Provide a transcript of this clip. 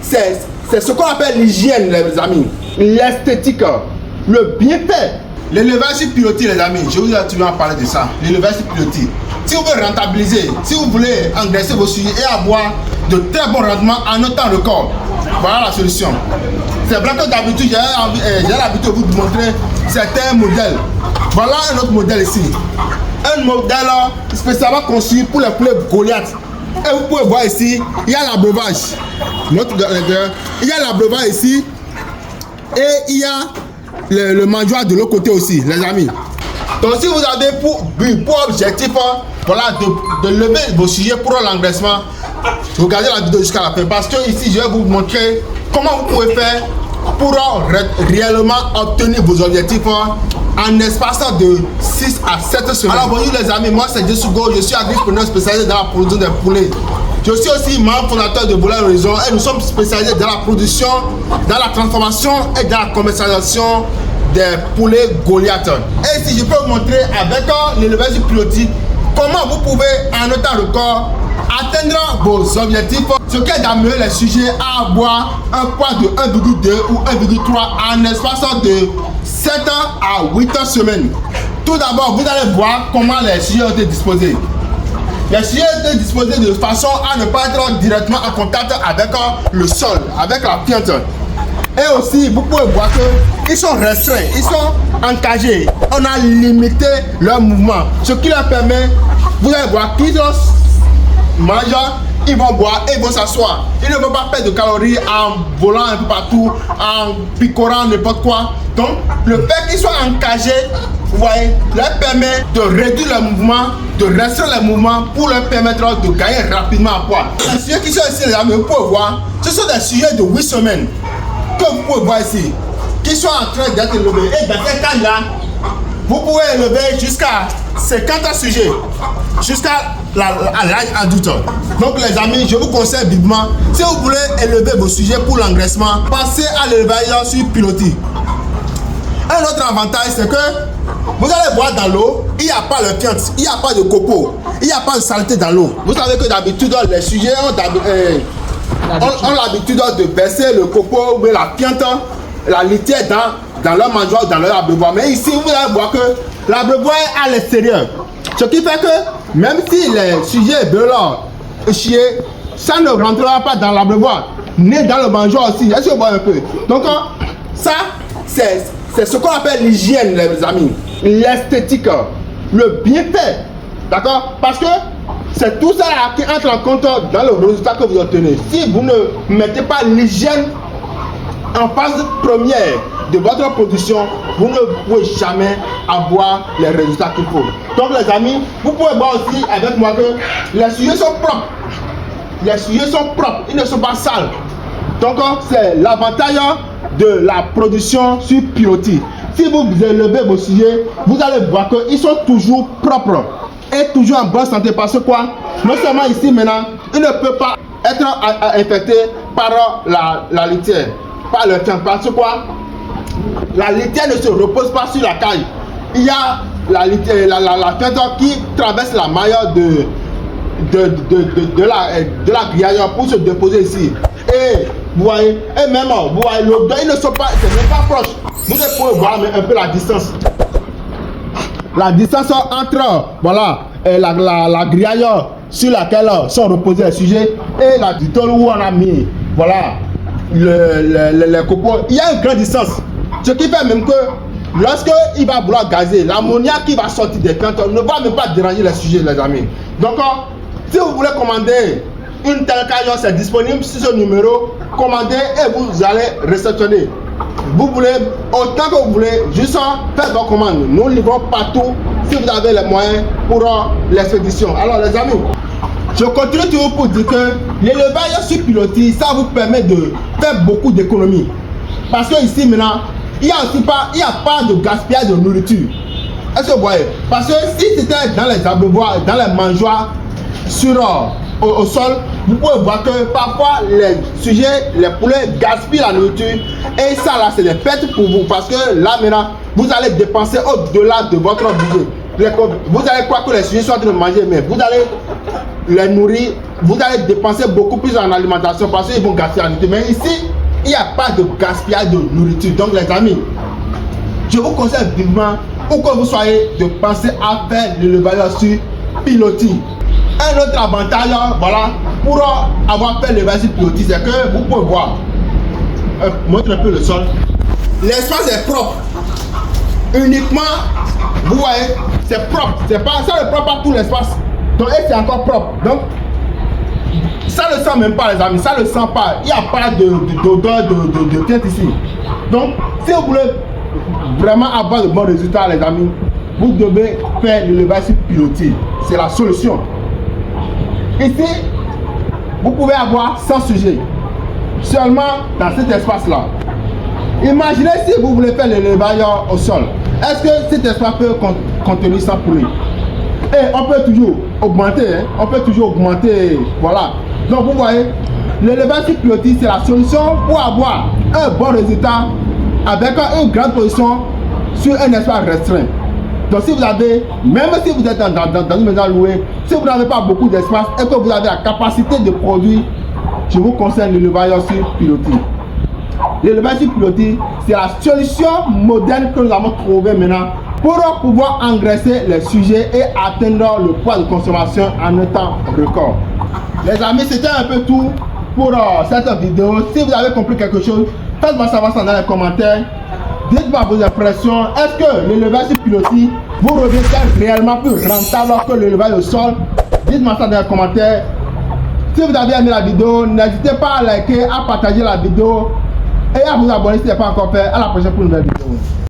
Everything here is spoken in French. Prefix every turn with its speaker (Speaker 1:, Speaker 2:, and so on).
Speaker 1: c'est ce qu'on appelle l'hygiène, les amis. L'esthétique, le bienfait. L'élevage sur pilotis, les amis, je vous ai toujours parlé de ça. L'élevage sur pilotis. Si vous voulez rentabiliser, si vous voulez engraisser vos sujets et avoir de très bons rendements en un temps record, voilà la solution. C'est vrai que d'habitude, j'ai l'habitude de vous montrer certains modèles. Voilà un autre modèle ici. Un modèle spécialement conçu pour les poulets Goliath. Et vous pouvez voir ici, il y a l'abreuvage. Il y a l'abreuvage ici. Et il y a le mangeoire de l'autre côté aussi, les amis. Donc si vous avez pour objectif, voilà, de lever vos sujets pour l'engraissement, regardez la vidéo jusqu'à la fin. Parce que ici, je vais vous montrer comment vous pouvez faire pour réellement obtenir vos objectifs en espace de 6 à 7 semaines. Alors bonjour les amis, moi c'est Jesugo, je suis agripreneur spécialisé dans la production des poulets. Je suis aussi membre fondateur de Volaille Horizon et nous sommes spécialisés dans la production, dans la transformation et dans la commercialisation des poulets Goliath. Et ici je peux vous montrer avec l'élevage du pilotis comment vous pouvez en un temps record atteindre vos objectifs, ce qui est d'amener les sujets à avoir un poids de 1,2 ou 1,3 en espace de 7 à 8 semaines. Tout d'abord, vous allez voir comment les sujets ont été disposés. Les sujets ont été disposés de façon à ne pas être directement en contact avec le sol, avec la fiente. Et aussi, vous pouvez voir qu'ils sont restreints, ils sont encagés. On a limité leur mouvement, ce qui leur permet, vous allez voir qu'ils mangent, ils vont boire et ils vont s'asseoir. Ils ne vont pas perdre de calories en volant un peu partout, en picorant n'importe quoi. Donc, le fait qu'ils soient encagés, vous voyez, leur permet de réduire le mouvement, de restreindre le mouvement pour leur permettre de gagner rapidement en poids. Les sujets qui sont ici, les amis, vous pouvez voir, ce sont des sujets de 8 semaines que vous pouvez voir ici, qui sont en train d'être élevés. Et dans ces cas-là, vous pouvez élever jusqu'à 50 sujets, jusqu'à l'âge adulte. Donc les amis, je vous conseille vivement, si vous voulez élever vos sujets pour l'engraissement, passez à l'élevage sur pilotis. Un autre avantage, c'est que vous allez voir dans l'eau, il n'y a pas de fiente, il n'y a pas de copeaux, il n'y a pas de saleté dans l'eau. Vous savez que d'habitude, les sujets ont l'habitude de baisser le copeau ou la fiente, la litière dans leur mangeoire, dans leur abreuvoir. Mais ici, vous allez voir que l'abreuvoir est à l'extérieur. Ce qui fait que même si les sujets de leur chier, ça ne rentrera pas dans l'abreuvoir, ni dans le mangeoire aussi. Est-ce que vous voyez un peu? Donc, ça, c'est ce qu'on appelle l'hygiène, les amis. L'esthétique, le bienfait. D'accord? Parce que c'est tout ça qui entre en compte dans le résultat que vous obtenez. Si vous ne mettez pas l'hygiène en phase première de votre production, vous ne pouvez jamais avoir les résultats qu'il faut. Donc les amis, vous pouvez voir aussi avec moi que les sujets sont propres. Les sujets sont propres, ils ne sont pas sales. Donc c'est l'avantage de la production sur pilotis. Si vous élevez vos sujets, vous allez voir qu'ils sont toujours propres et toujours en bonne santé. Parce que quoi? Non seulement ici maintenant, il ne peut pas être infecté par la litière, par le temps. Parce que quoi? La litière ne se repose pas sur la caille. Il y a la fiente qui traverse la maille de la grillage pour se déposer ici. Et vous voyez, et même vous voyez, l'odeur, ils ne sont pas, c'est même pas proche. Vous pouvez voir un peu la distance. La distance entre voilà, la grillage sur laquelle sont reposés les sujets et la ditole où on a mis voilà, les copeaux. Il y a une grande distance. Ce qui fait même que lorsque il va vouloir gazer, l'ammoniaque qui va sortir des plantes ne va même pas déranger les sujets, les amis. Donc, si vous voulez commander une telle cage, c'est disponible sur ce numéro. Commandez et vous allez réceptionner. Vous voulez, autant que vous voulez, juste faire vos commandes. Nous livrons partout si vous avez les moyens pour l'expédition. Alors les amis, je continue toujours pour dire que l'élevage sur pilotis, ça vous permet de faire beaucoup d'économies. Parce que ici maintenant, il n'y a pas de gaspillage de nourriture. Est-ce que vous voyez? Parce que si c'était dans les abreuvoirs, dans les mangeoires, au sol, vous pouvez voir que parfois les sujets, les poulets gaspillent la nourriture. Et ça là, c'est des pertes pour vous. Parce que là maintenant, vous allez dépenser au-delà de votre budget. Vous allez croire que les sujets sont en train de manger, mais vous allez les nourrir, vous allez dépenser beaucoup plus en alimentation parce qu'ils vont gaspiller la nourriture. Mais ici, il n'y a pas de gaspillage de nourriture. Donc les amis, je vous conseille vivement, où que vous soyez, de penser à faire l'élevage sur pilotis. Un autre avantage, voilà, pour avoir fait l'élevage sur pilotis, c'est que vous pouvez voir, montre un peu le sol. L'espace est propre. Uniquement, vous voyez, c'est propre. C'est pas ça ne prend pas tout l'espace. Donc c'est encore propre. Donc ça ne sent même pas les amis, ça ne sent pas. Il n'y a pas d'odeur de tête ici. Donc si vous voulez vraiment avoir de bons résultats les amis, vous devez faire l'élevage sur pilotis. C'est la solution. Ici, vous pouvez avoir 100 sujets seulement dans cet espace là. Imaginez si vous voulez faire l'élevage au sol. Est-ce que cet espace peut contenir 100 poulets? Et on peut toujours augmenter, hein? On peut toujours augmenter, voilà. Donc vous voyez, l'élevage sur pilotis, c'est la solution pour avoir un bon résultat avec une grande position sur un espace restreint. Donc si vous avez, même si vous êtes dans une maison louée, si vous n'avez pas beaucoup d'espace et que vous avez la capacité de produire, je vous conseille l'élevage sur pilotis. L'élevage sur pilotis, c'est la solution moderne que nous avons trouvée maintenant pour pouvoir engraisser les sujets et atteindre le poids de consommation en un temps record. Les amis, c'était un peu tout pour cette vidéo. Si vous avez compris quelque chose, faites-moi savoir ça dans les commentaires. Dites-moi vos impressions. Est-ce que l'élevage sur pilotis vous revient réellement plus rentable que l'élevage au sol? Dites-moi ça dans les commentaires. Si vous avez aimé la vidéo, n'hésitez pas à liker, à partager la vidéo et à vous abonner si ce n'est pas encore fait. À la prochaine pour une nouvelle vidéo.